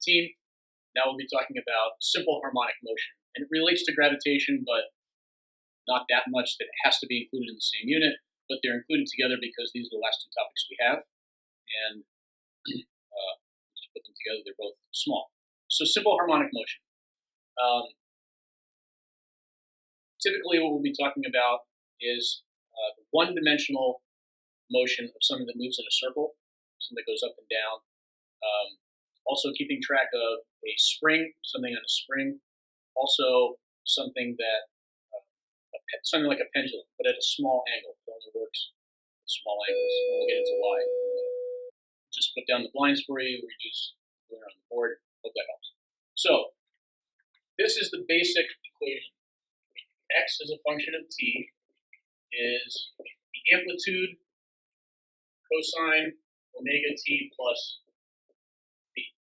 15. Now we'll be talking about simple harmonic motion. And it relates to gravitation, but not that much that it has to be included in the same unit, but they're included together because these are the last two topics we have. And just put them together, they're both small. So simple harmonic motion. Typically what we'll be talking about is the one-dimensional motion of something that moves in a circle, something that goes up and down. Also keeping track of a spring, something on a spring. Also something that, something like a pendulum, but at a small angle. It only works at small angles. We'll get into why. Just put down the blinds for you, reduce glare on the board. Hope that helps. So this is the basic equation. X as a function of t is the amplitude cosine omega t plus phi.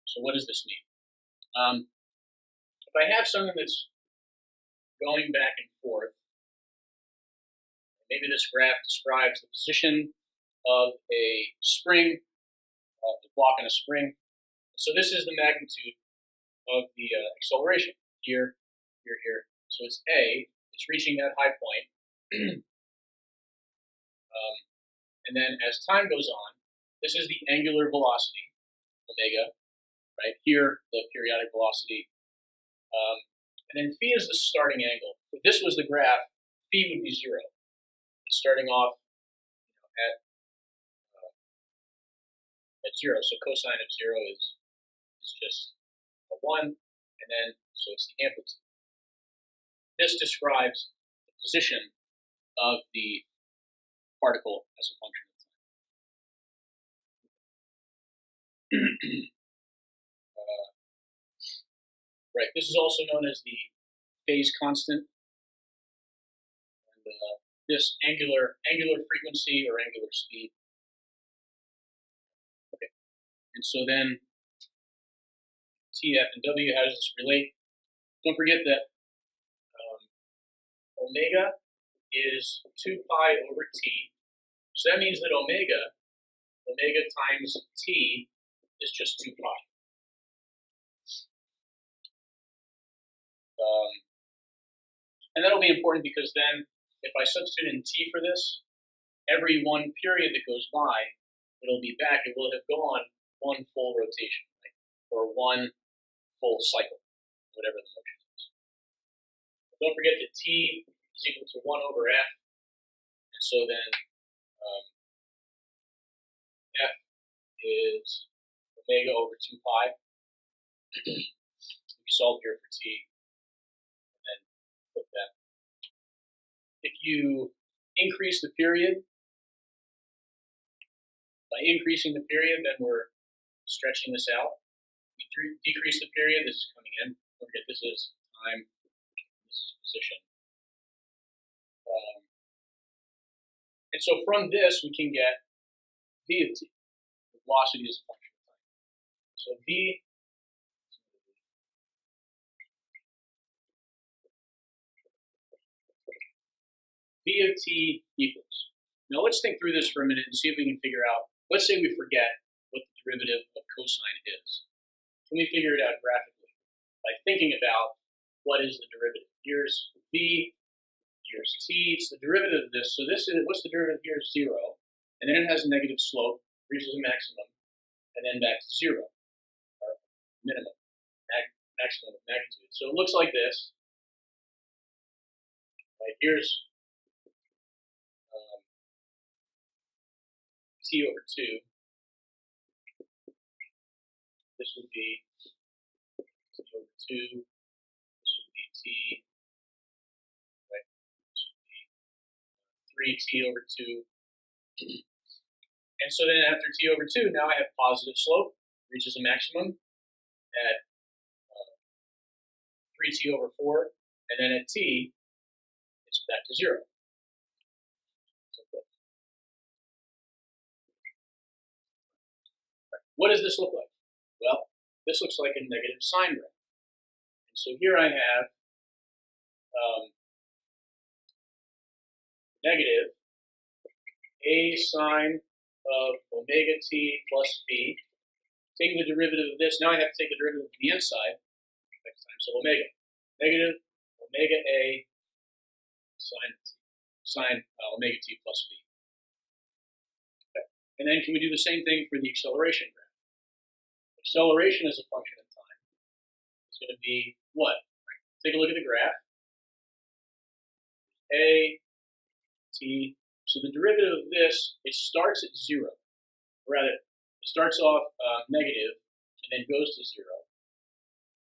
So what does this mean? If I have something that's going back and forth, maybe this graph describes the position of a spring, the block on a spring. So this is the magnitude of the acceleration here. So it's A, it's reaching that high point. And then as time goes on, this is the angular velocity, omega, right? Here, the periodic velocity. And then phi is the starting angle. If this was the graph, phi would be 0. It's starting off at 0. So cosine of 0 is just a 1. And then, so it's the amplitude. This describes the position of the particle as a function of time. Right, this is also known as the phase constant. And this angular frequency or angular speed. Okay, and so then T, F, and W, how does this relate? Don't forget that omega is 2 pi over t. So that means that omega times t is just 2 pi. And that'll be important because then if I substitute in t for this, every one period that goes by, it'll be back. It will have gone one full rotation, right? Or one full cycle, whatever the motion is. Don't forget that t is equal to 1 over f, and so then f is omega over 2 pi. We solve here for t, and then put that. If you increase the period, by increasing the period, then we're stretching this out. We decrease the period, this is coming in. Don't forget, this is time, this is position. And so from this, we can get v of t. The velocity is a function of time. So v of t equals. Now let's think through this for a minute and see if we can figure out, let's say we forget what the derivative of cosine is. Can we figure it out graphically by thinking about what is the derivative? Here's v, here's t, it's the derivative of this. So this is, what's the derivative here? 0. And then it has a negative slope, reaches a maximum, and then back to 0, or minimum, maximum of magnitude. So it looks like this. Right, here's t over 2. This would be t over 2. This would be t. Right. This would be 3t over 2. And so then after t over 2, now I have positive slope, reaches a maximum at 3t over 4, and then at t, it's back to 0. What does this look like? Well, this looks like a negative sine graph. And so here I have negative a sine of omega t plus phi taking the derivative of this, now I have to take the derivative of the inside, x times omega. Negative omega a sine omega t plus phi. Okay. And then can we do the same thing for the acceleration graph? Acceleration as a function of time is going to be what? Take a look at the graph. A, t. So the derivative of this, it starts at 0. Rather, it starts off negative and then goes to 0.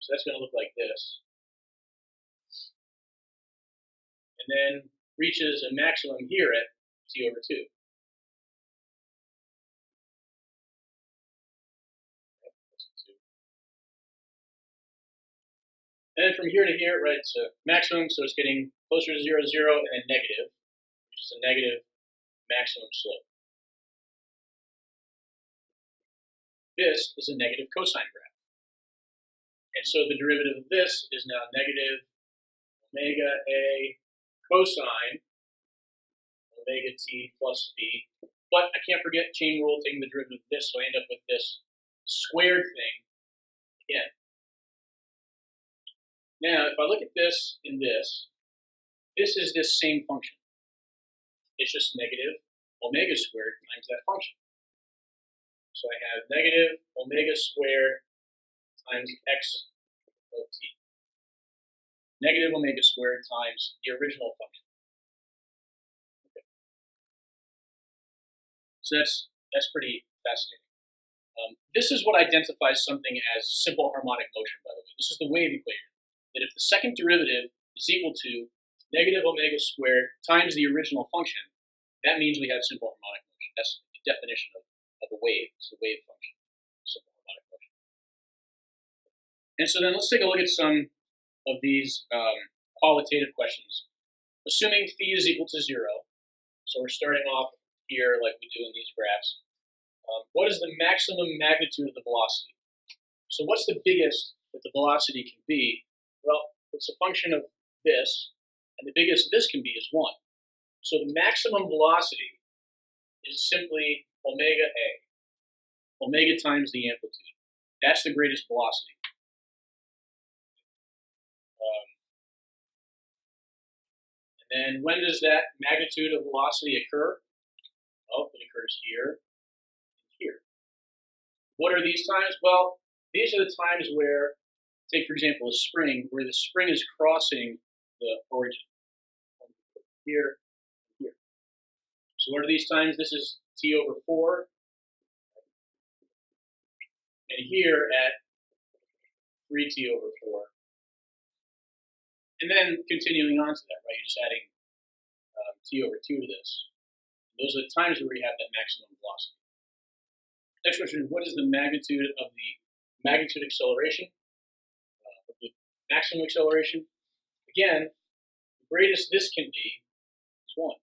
So that's going to look like this. And then reaches a maximum here at t over 2. And then from here to here, right, it's a maximum, so it's getting closer to 0, 0, and then negative, which is a negative maximum slope. This is a negative cosine graph. And so the derivative of this is now negative omega a cosine omega t plus phi. But I can't forget chain rule, taking the derivative of this, so I end up with this squared thing again. Now, if I look at this and this is this same function. It's just negative omega squared times that function. So I have negative omega squared times x of t. Negative omega squared times the original function. Okay. So that's pretty fascinating. This is what identifies something as simple harmonic motion, by the way. This is the wave equation. That if the second derivative is equal to negative omega squared times the original function, that means we have simple harmonic motion. That's the definition of a wave. It's the wave function, simple harmonic motion. And so then let's take a look at some of these qualitative questions. Assuming phi is equal to 0, so we're starting off here like we do in these graphs. What is the maximum magnitude of the velocity? So what's the biggest that the velocity can be? Well, it's a function of this, and the biggest this can be is 1. So the maximum velocity is simply omega a, omega times the amplitude. That's the greatest velocity. And then when does that magnitude of velocity occur? Well, it occurs here and here. What are these times? Well, these are the times where, take for example a spring, where the spring is crossing the origin. Here and here. So what are these times? This is t over 4. And here at 3t over 4. And then continuing on to that, right? You're just adding t over 2 to this. Those are the times where we have that maximum velocity. Next question is, what is the magnitude of the magnitude acceleration? The maximum acceleration? Again, the greatest this can be is 1.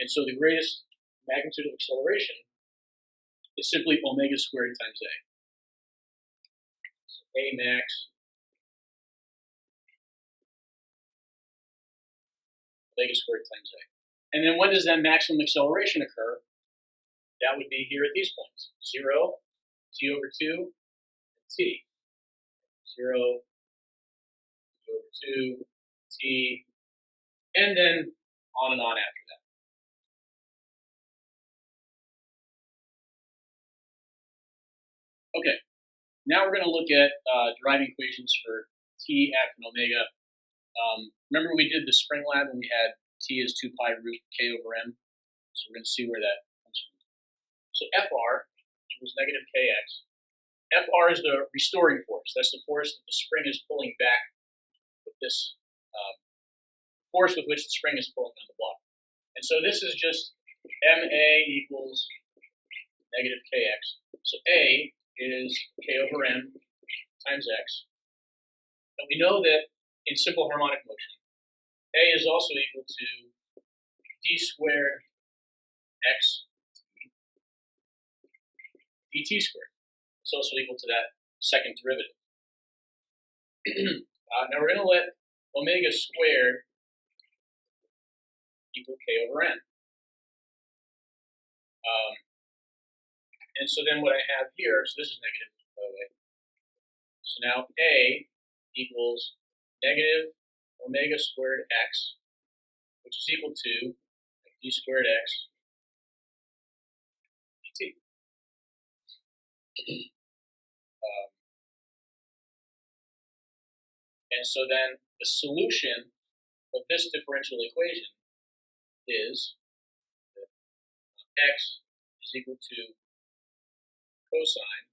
And so the greatest magnitude of acceleration is simply omega squared times a. So a max omega squared times a. And then when does that maximum acceleration occur? That would be here at these points. 0, t over 2, t. 0, t over 2, t, and then on and on after that. Okay, now we're going to look at deriving equations for t, f, and omega. Remember we did the spring lab when we had t is 2 pi root k over m? So we're going to see where that comes from. So Fr equals negative kx. Fr is the restoring force. That's the force that the spring is pulling back with this force with which the spring is pulling on the block. And so this is just ma equals negative kx. So a is k over m times x. And we know that in simple harmonic motion, a is also equal to d squared x dt squared. It's also equal to that second derivative. Now we're going to let omega squared equal k over n. And so then what I have here, so this is negative, by the way. So now A equals negative omega squared x, which is equal to d squared x dt. And so then the solution of this differential equation is that x is equal to cosine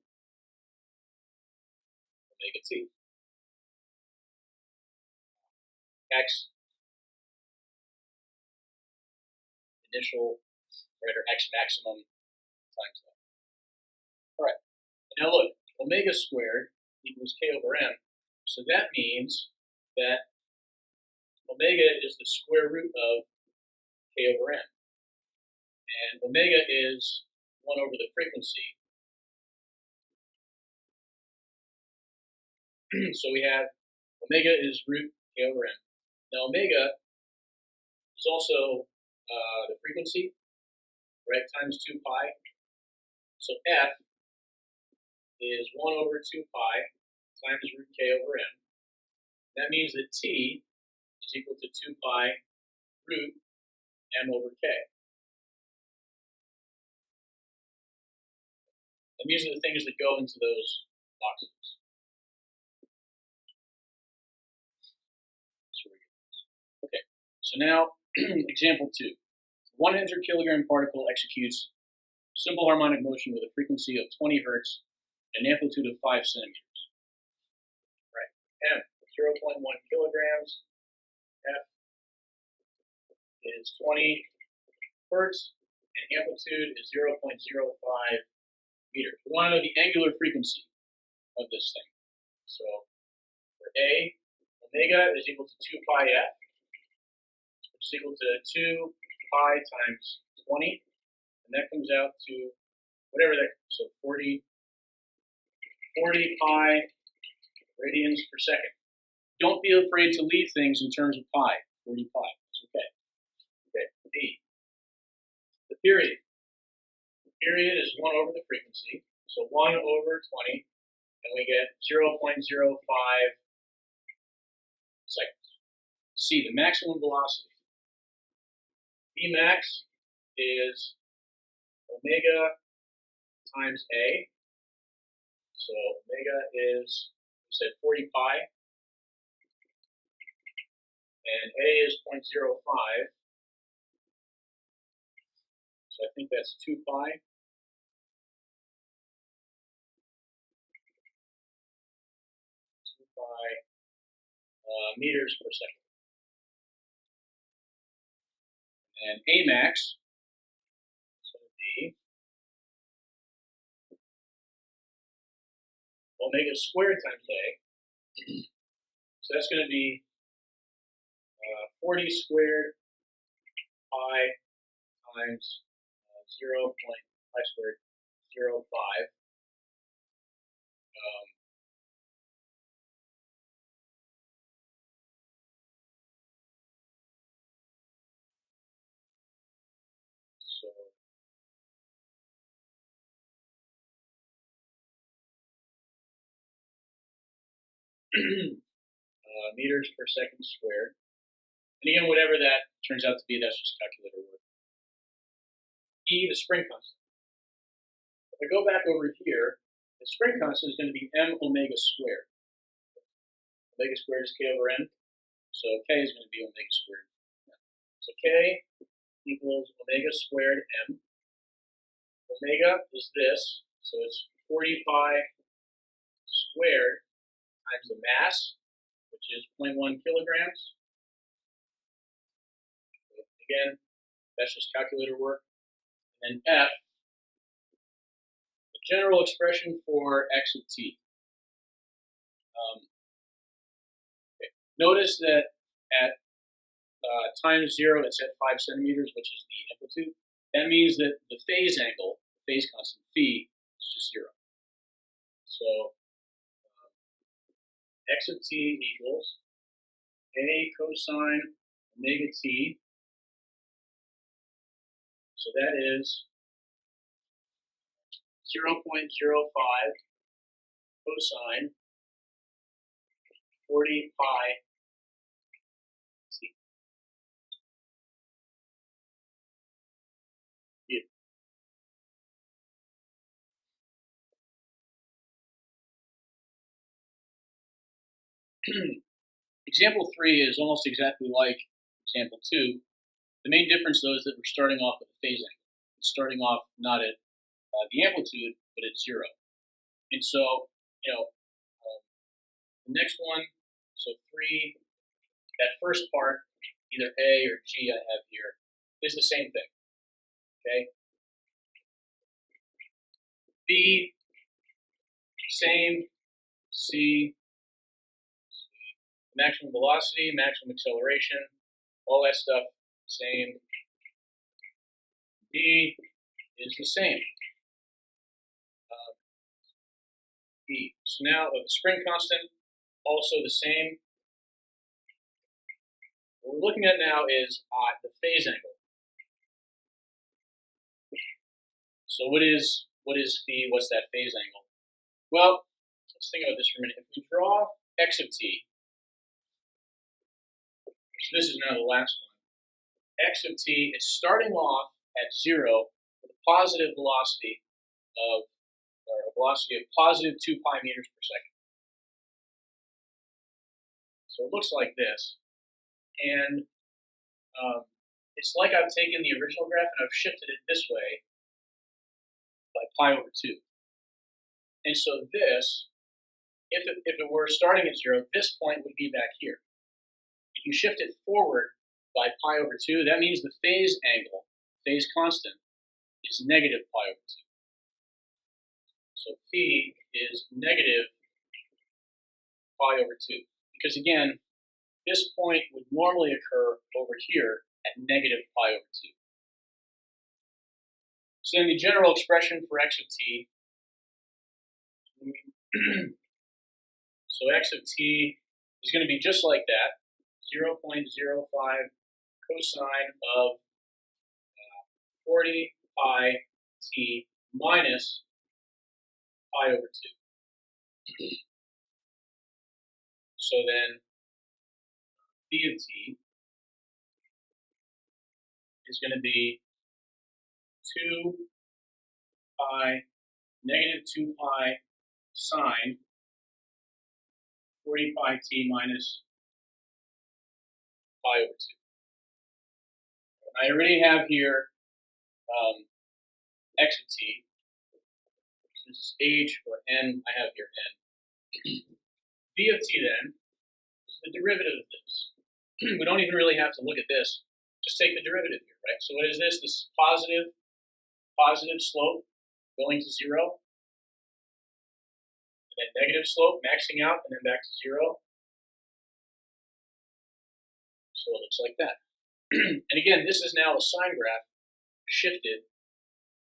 omega t. X initial, right, or x maximum times that. All right. Now look, omega squared equals k over m. So that means that omega is the square root of k over m. And omega is 1 over the frequency. So we have omega is root k over m. Now omega is also the frequency, right, times 2 pi. So f is 1 over 2 pi times root k over m. That means that t is equal to 2 pi root m over k. And these are the things that go into those boxes. Okay, so now example 2. 100 kilogram particle executes simple harmonic motion with a frequency of 20 hertz and an amplitude of 5 centimeters. Right, m 0.1 kilograms, f is 20 hertz, and amplitude is 0.05 meters. We want to know the angular frequency of this thing. So for A, omega is equal to 2 pi f, which is equal to 2 pi times 20, and that comes out to whatever that, so 40 pi radians per second. Don't be afraid to leave things in terms of pi, 40 pi, it's okay. Okay, B, the period. The period is 1 over the frequency, so 1 over 20, and we get 0.05 seconds. C, the maximum velocity. V max is omega times A. So omega is, we said 40 pi, and A is 0.05. So I think that's 2 pi. 2 pi meters per second. And A max is going to be omega squared times A. So that's going to be 40 squared pi times 0.5 squared 0.05. So meters per second squared. And again, whatever that turns out to be, that's just calculator work. E, the spring constant. If I go back over here, the spring constant is going to be m omega squared. Omega squared is k over m, so k is going to be omega squared. So k equals omega squared m. Omega is this, so it's 40 pi squared times the mass, which is 0.1 kilograms. So again, that's just calculator work. And F, the general expression for x of t. Okay. Notice that at times 0, it's at 5 centimeters, which is the amplitude. That means that the phase angle, the phase constant phi, is just 0. So x of t equals a cosine omega t. So that is 0.05 cosine 40 pi t. Yeah. Example 3 is almost exactly like example 2. The main difference, though, is that we're starting off with a phase angle. It's starting off not at the amplitude, but at 0. And so, the next one, so 3, that first part, either A or G I have here, is the same thing. Okay? B, same. C, maximum velocity, maximum acceleration, all that stuff, same. D is the same. E. So now the spring constant, also the same. What we're looking at now is the phase angle. So what is phi? What's that phase angle? Well, let's think about this for a minute. If we draw x of t, so this is now the last one. X of t is starting off at 0 with a positive velocity of, positive 2 pi meters per second. So it looks like this. And it's like I've taken the original graph and I've shifted it this way by pi over 2. And so this, if it were starting at 0, this point would be back here. If you shift it forward by pi over 2, that means the phase angle, phase constant, is negative pi over 2. So phi is negative pi over 2. Because again, this point would normally occur over here at negative pi over 2. So then the general expression for x of t, so x of t is going to be just like that, 0.05 cosine of 40 pi t minus pi over 2. So then phi of t is going to be 2 pi, negative 2 pi sine 40 pi t minus pi over 2. I already have here x of t. This is h or n, I have here n. V of t then is the derivative of this. We don't even really have to look at this. Just take the derivative here, right? So what is this? This is positive slope going to 0. And then negative slope maxing out and then back to 0. So it looks like that. And again, this is now a sine graph shifted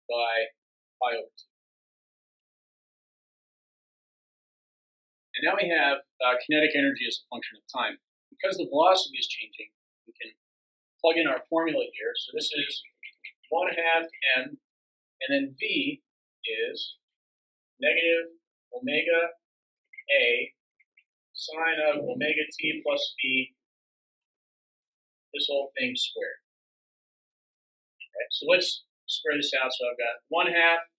by pi over 2. And now we have kinetic energy as a function of time. Because the velocity is changing, we can plug in our formula here. So this is 1/2 m, and then v is negative omega a sine of omega t plus v, this whole thing squared. Okay, so let's square this out. So I've got 1/2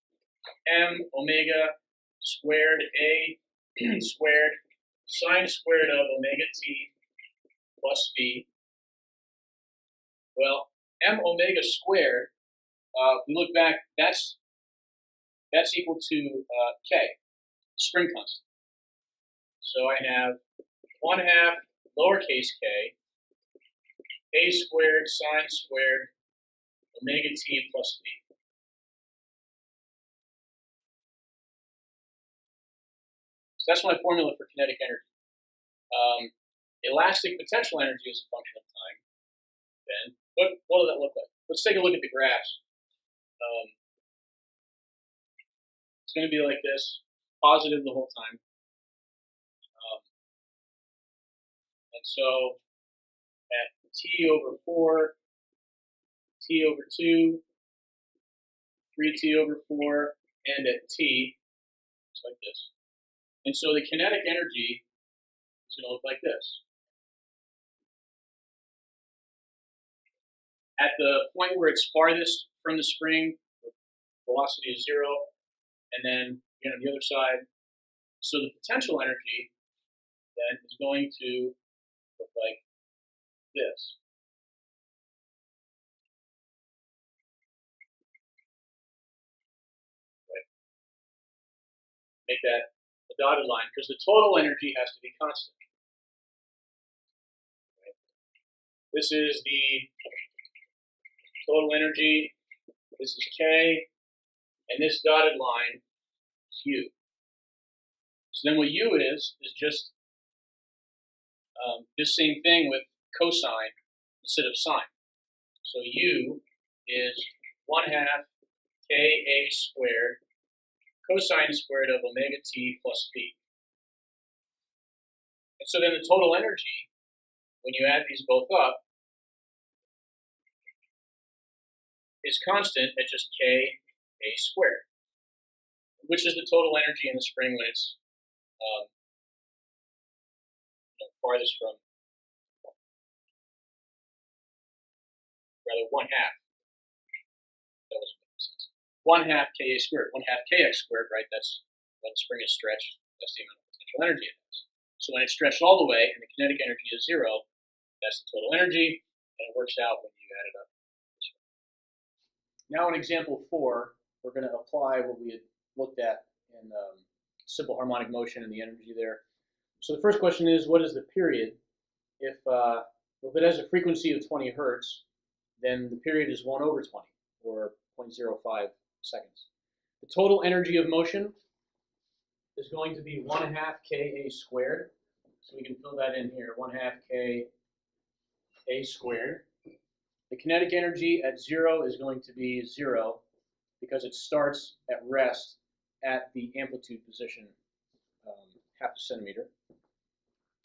m omega squared a squared sine squared of omega t plus v. Well, m omega squared, if we look back, that's equal to k, spring constant. So I have 1/2 lowercase k, a squared sine squared omega t plus v. So that's my formula for kinetic energy. Elastic potential energy is a function of time. Then, what does that look like? Let's take a look at the graphs. It's going to be like this, positive the whole time. And so at t over 4, t over 2, 3t over 4, and at t, it's like this. And so the kinetic energy is going to look like this. At the point where it's farthest from the spring, the velocity is 0, and then again on the other side. So the potential energy then is going to look like this. Right. Make that a dotted line because the total energy has to be constant. Right. This is the total energy. This is K, and this dotted line is U. So then what U is just this same thing with cosine instead of sine. So U is 1/2 Ka squared cosine squared of omega t plus phi. And so then the total energy, when you add these both up, is constant at just Ka squared, which is the total energy in the spring when it's farthest from, rather 1/2. That doesn't make sense. 1/2 Ka squared, 1/2 Kx squared, right? That's when the spring is stretched. That's the amount of potential energy it has. So when it's stretched all the way and the kinetic energy is 0, that's the total energy, and it works out when you add it up. Now in example 4, we're going to apply what we had looked at in simple harmonic motion and the energy there. So the first question is, what is the period? If it has a frequency of 20 hertz, then the period is 1/20, or 0.05 seconds. The total energy of motion is going to be 1/2 Ka squared. So we can fill that in here, 1/2 Ka squared. The kinetic energy at 0 is going to be 0 because it starts at rest at the amplitude position, 1/2 centimeter.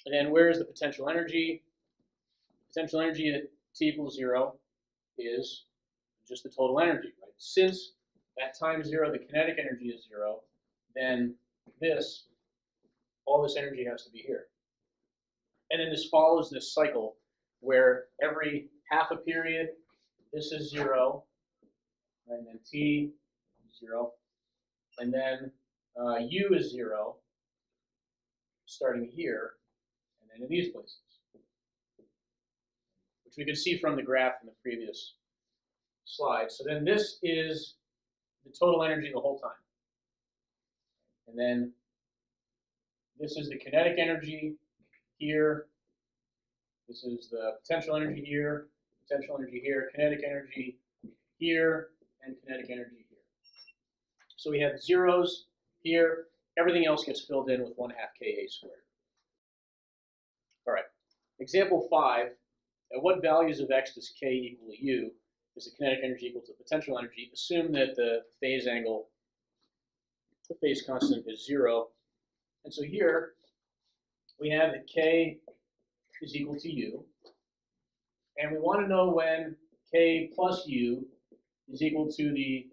And then where is the potential energy? Potential energy at t equals 0 is just the total energy, right? Since at time 0 the kinetic energy is 0, then all this energy has to be here. And then this follows this cycle where every half a period, this is 0, and then t is 0, and then u is 0, starting here, and then in these places, which we could see from the graph in the previous slide. So then this is the total energy the whole time. And then this is the kinetic energy here. This is the potential energy here, kinetic energy here, and kinetic energy here. So we have zeros here. Everything else gets filled in with 1/2 Ka squared. All right. Example 5. At what values of x does K equal to U? Is the kinetic energy equal to the potential energy? Assume that the phase angle, the phase constant is 0. And so here we have that K is equal to U. And we want to know when K plus U is equal to the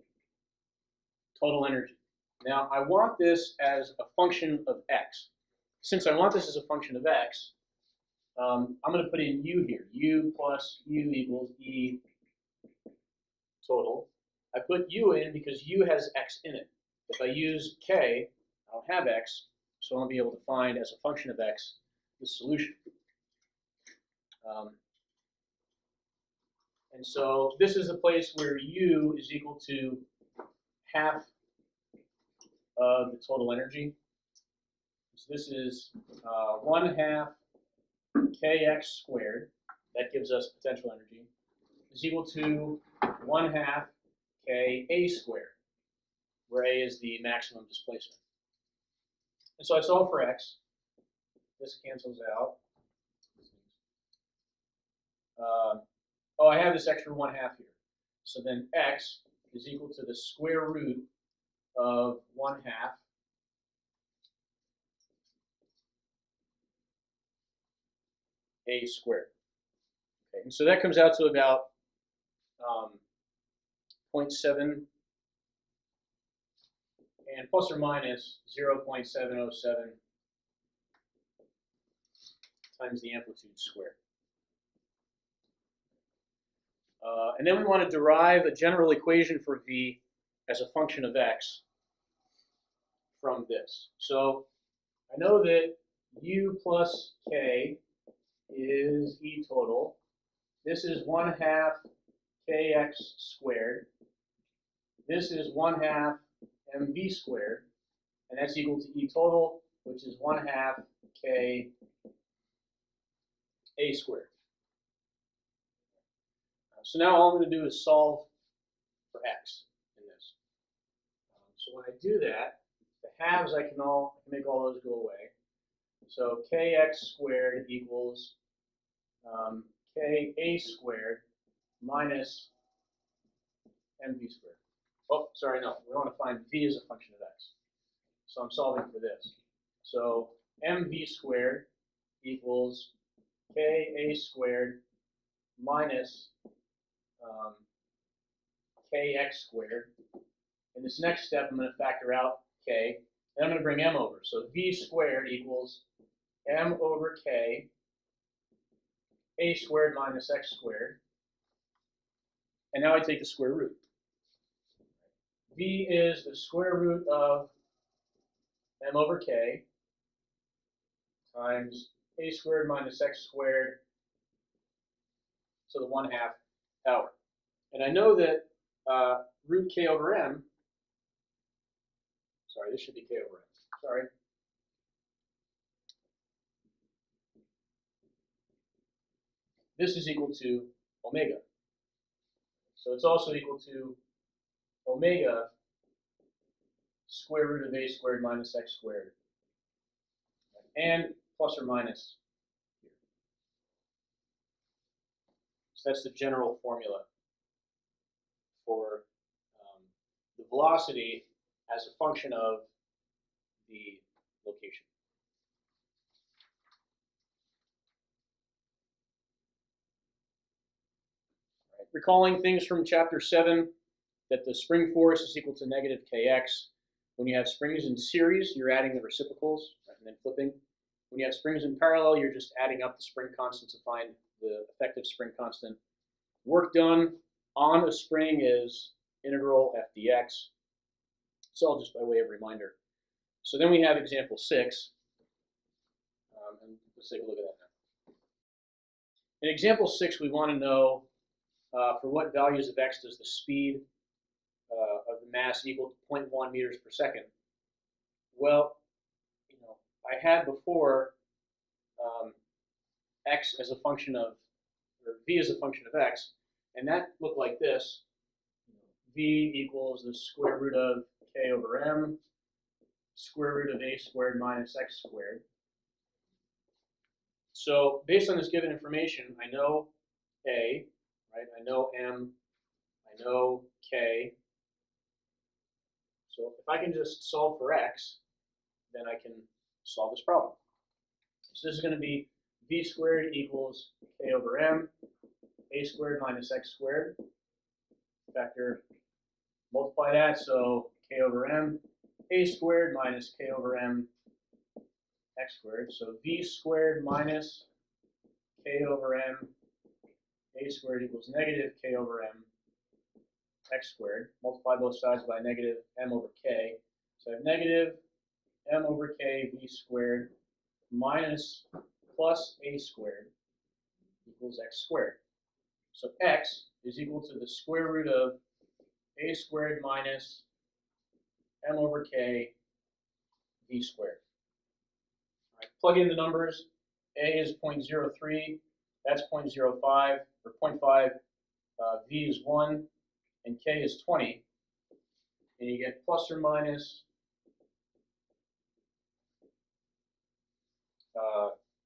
total energy. Now, I want this as a function of x. Since I want this as a function of x, I'm going to put in U here. U plus U equals E total. I put U in because U has x in it. If I use K, I don't have x, so I won't be able to find as a function of x the solution. And so this is the place where U is equal to half of the total energy. So this is 1/2 Kx squared. That gives us potential energy. Is equal to 1/2 Ka squared, where A is the maximum displacement. And so I solve for x. This cancels out. I have this extra 1/2 here. So then x is equal to the square root of 1/2 A squared. Okay, and so that comes out to about 0.7 and plus or minus 0.707 times the amplitude squared. And then we want to derive a general equation for V as a function of X from this. So I know that U plus K is E total. This is 1/2 KX squared. This is 1/2 MV squared. And that's equal to E total, which is 1/2 K A squared. So now all I'm going to do is solve for X in this. So when I do that, the halves I can make all those go away. So KX squared equals KA squared minus MV squared. Oh, sorry, no. We want to find V as a function of X. So I'm solving for this. So MV squared equals KA squared minus KX squared. In this next step, I'm going to factor out K, and I'm going to bring M over. So V squared equals M over K, A squared minus X squared. And now I take the square root. V is the square root of M over K times A squared minus X squared, so the 1/2 power. And I know that root K over M, sorry, this should be K over M, sorry. This is equal to omega. So it's also equal to omega square root of A squared minus X squared, and plus or minus here. So that's the general formula for the velocity as a function of the location. Right. Recalling things from chapter 7, that the spring force is equal to negative kx. When you have springs in series, you're adding the reciprocals, right, and then flipping. When you have springs in parallel, you're just adding up the spring constant to find the effective spring constant. Work done on a spring is integral f dx. It's all just by way of reminder. So then we have example 6, and let's take a look at that now. In example 6, we want to know for what values of x does the speed of the mass equal to 0.1 meters per second. Well, I had before x as a function of, or v as a function of x, and that looked like this. V equals the square root of k over m, square root of a squared minus x squared. So based on this given information, I know a, right? I know m, I know k. So if I can just solve for x, then I can solve this problem. So this is going to be v squared equals k over m, a squared minus x squared. Factor, multiply that, so k over m, a squared minus k over m, x squared. So v squared minus k over m, a squared equals negative k over m, x squared. Multiply both sides by negative m over k. So I have negative m over k v squared minus plus a squared equals x squared. So x is equal to the square root of a squared minus m over k v squared. All right, plug in the numbers. A is 0.03, that's 0.05, or 0.5, v is 1, and k is 20. And you get plus or minus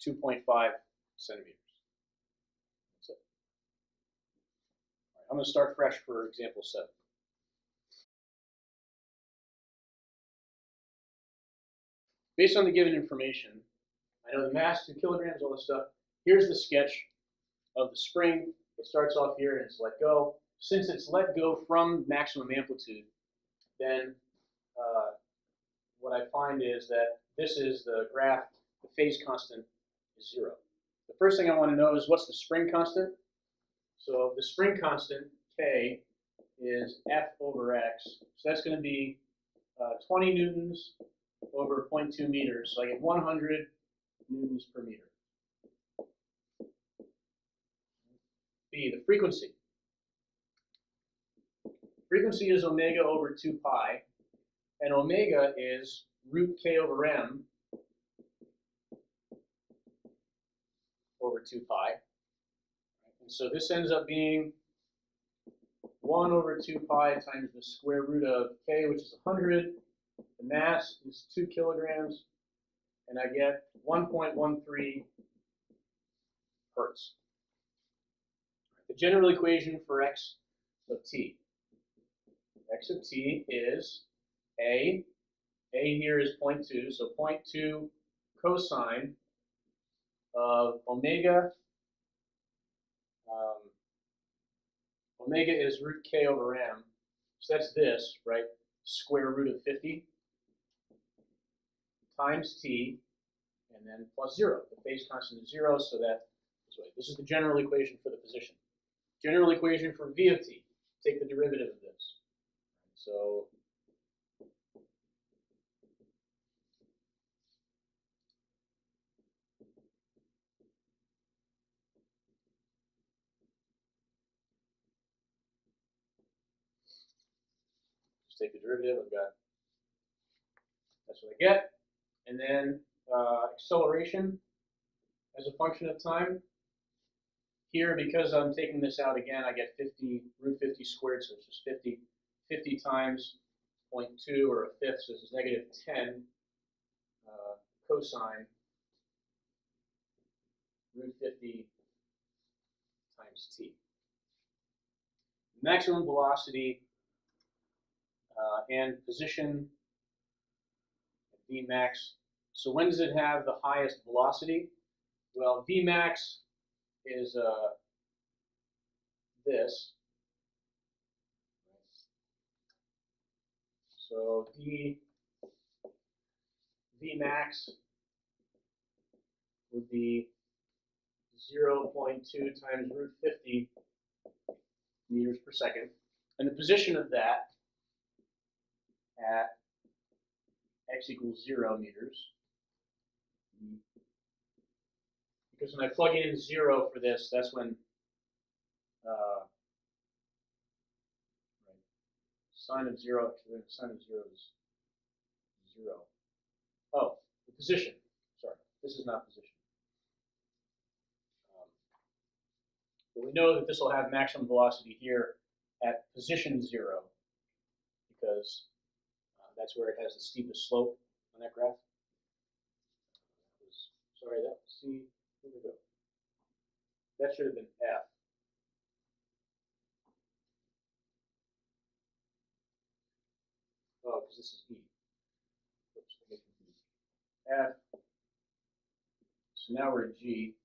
2.5 centimeters. That's it. All right, I'm going to start fresh for example 7. Based on the given information, I know the mass, 2 kilograms, all this stuff. Here's the sketch of the spring. It starts off here and it's let go. Since it's let go from maximum amplitude, then what I find is that this is the graph, the phase constant is 0. The first thing I want to know is what's the spring constant? So the spring constant, K, is F over X. So that's going to be 20 newtons over 0.2 meters. So I get 100 newtons per meter. B, the frequency. Frequency is omega over 2 pi, and omega is root K over M over 2 pi. And so this ends up being 1 over 2 pi times the square root of K, which is 100. The mass is 2 kilograms, and I get 1.13 hertz. The general equation for x of t. X of t is A. A here is 0.2, so 0.2 cosine of omega. Omega is root K over M. So that's this, right? Square root of 50 times t, and then plus 0. The phase constant is 0, so that this way. This is the general equation for the position. General equation for v of t. Take the derivative of this. So just take the derivative. I've got, that's what I get. And then acceleration as a function of time. Here, because I'm taking this out again, I get 50, root 50 squared, so it's just 50. 50 times 0.2, or a fifth, so this is negative 10 cosine root 50 times t. Maximum velocity and position, Vmax. So when does it have the highest velocity? Well, Vmax is this. So Vmax would be 0.2 times root 50 meters per second. And the position of that at x equals 0 meters. Because when I plug in 0 for this, that's when sine of 0, actually the sine of 0 is 0. Oh, the position. Sorry, this is not position. But we know that this will have maximum velocity here at position 0, because that's where it has the steepest slope on that graph. Sorry, that was C. Here we go. That should have been F. Oh, because this is E. Oops, I get confused. F. So now we're at G.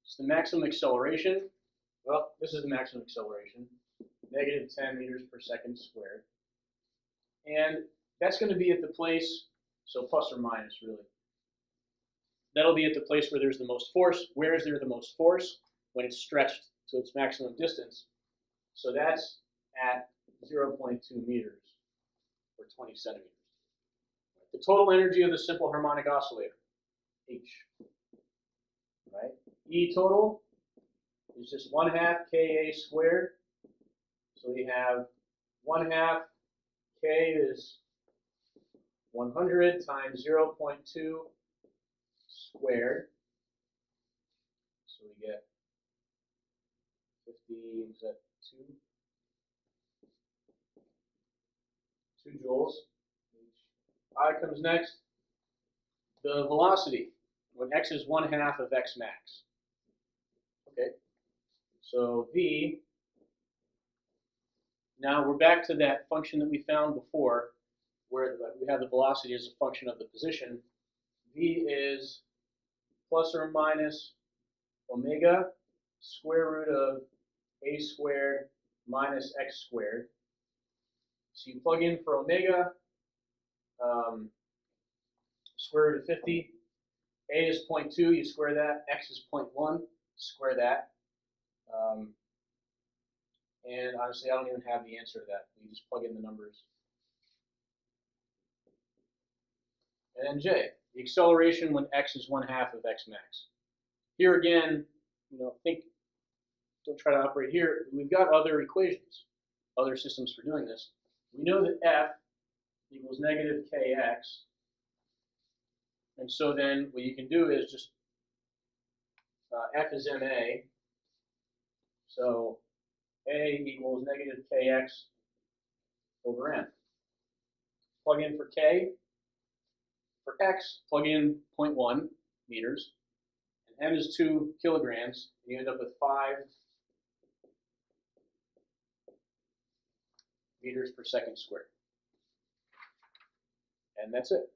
So the maximum acceleration, well, this is the maximum acceleration, negative 10 meters per second squared. And that's going to be at the place, so plus or minus really. That'll be at the place where there's the most force. Where is there the most force? When it's stretched to its maximum distance. So that's at 0.2 meters, or 20 centimeters. The total energy of the simple harmonic oscillator, H. Right? E total is just 1/2 Ka squared. So we have 1/2 K is 100 times 0.2 squared. So we get 50, is that 2 joules. I comes next. The velocity, when x is 1/2 of x max. Okay, so v, now we're back to that function that we found before, where we have the velocity as a function of the position. V is plus or minus omega square root of a squared minus x squared. So you plug in for omega, Square root of 50. A is 0.2, you square that. X is 0.1, square that. And honestly, I don't even have the answer to that. You just plug in the numbers. And then J, the acceleration when X is 1/2 of X max. Here again, don't try to operate here. We've got other equations, other systems for doing this. We know that F equals negative kx. And so then what you can do is just, F is ma. So A equals negative kx over m. Plug in for k. For x, plug in 0.1 meters. And m is 2 kilograms. And you end up with 5 meters per second squared. And that's it.